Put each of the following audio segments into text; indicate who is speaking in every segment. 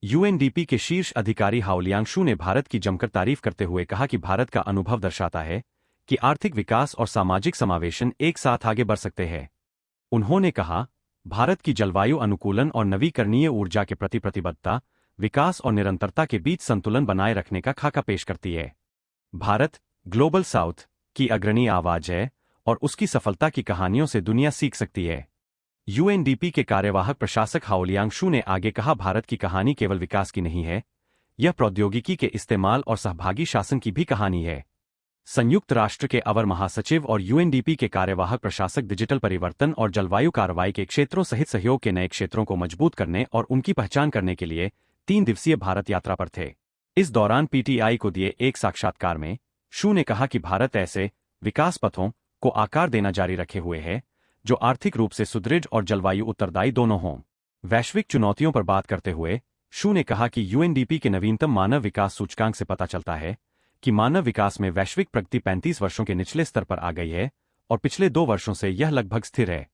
Speaker 1: UNDP के शीर्ष अधिकारी हाओलियांग शू ने भारत की जमकर तारीफ करते हुए कहा कि भारत का अनुभव दर्शाता है कि आर्थिक विकास और सामाजिक समावेशन एक साथ आगे बढ़ सकते हैं। उन्होंने कहा, भारत की जलवायु अनुकूलन और नवीकरणीय ऊर्जा के प्रति प्रतिबद्धता, विकास और निरंतरता के बीच संतुलन बनाए रखने का खाका पेश करती है। भारत, ग्लोबल साउथ की अग्रणी आवाज है और उसकी सफलता की कहानियों से दुनिया सीख सकती है। यूएनडीपी के कार्यवाहक प्रशासक हाओलियांग शू ने आगे कहा, भारत की कहानी केवल विकास की नहीं है, यह प्रौद्योगिकी के इस्तेमाल और सहभागी शासन की भी कहानी है। संयुक्त राष्ट्र के अवर महासचिव और यूएनडीपी के कार्यवाहक प्रशासक डिजिटल परिवर्तन और जलवायु कार्रवाई के क्षेत्रों सहित सहयोग के नए क्षेत्रों को मजबूत करने और उनकी पहचान करने के लिए 3 दिवसीय भारत यात्रा पर थे। इस दौरान पीटीआई को दिए एक साक्षात्कार में शू ने कहा कि भारत ऐसे विकास पथों को आकार देना जारी रखे हुए है जो आर्थिक रूप से सुदृढ़ और जलवायु उत्तरदायी दोनों हों। वैश्विक चुनौतियों पर बात करते हुए शू ने कहा कि यूएनडीपी के नवीनतम मानव विकास सूचकांक से पता चलता है कि मानव विकास में वैश्विक प्रगति 35 वर्षों के निचले स्तर पर आ गई है और पिछले 2 वर्षों से यह लगभग स्थिर है।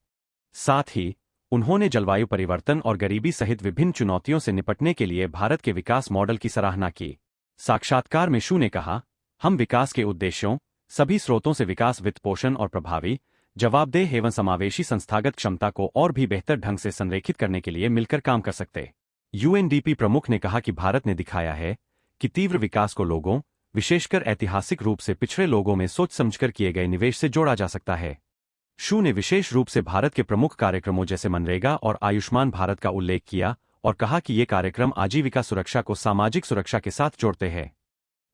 Speaker 1: साथ ही उन्होंने जलवायु परिवर्तन और गरीबी सहित विभिन्न चुनौतियों से निपटने के लिए भारत के विकास मॉडल की सराहना की। साक्षात्कार में शू ने कहा, हम विकास के उद्देश्यों, सभी स्रोतों से विकास वित्तपोषण और प्रभावी, जवाबदेह एवं समावेशी संस्थागत क्षमता को और भी बेहतर ढंग से संरेखित करने के लिए मिलकर काम कर सकते। यूएनडीपी प्रमुख ने कहा कि भारत ने दिखाया है कि तीव्र विकास को लोगों, विशेषकर ऐतिहासिक रूप से पिछड़े लोगों में सोच समझकर किए गए निवेश से जोड़ा जा सकता है। शू ने विशेष रूप से भारत के प्रमुख कार्यक्रमों जैसे मनरेगा और आयुष्मान भारत का उल्लेख किया और कहा कि ये कार्यक्रम आजीविका सुरक्षा को सामाजिक सुरक्षा के साथ जोड़ते हैं।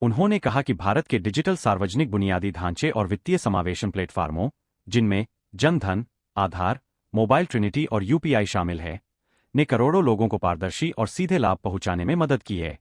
Speaker 1: उन्होंने कहा कि भारत के डिजिटल सार्वजनिक बुनियादी ढांचे और वित्तीय समावेशन प्लेटफार्मों, जिनमें जन धन, आधार, मोबाइल ट्रिनिटी और यूपीआई शामिल है, ने करोड़ों लोगों को पारदर्शी और सीधे लाभ पहुंचाने में मदद की है।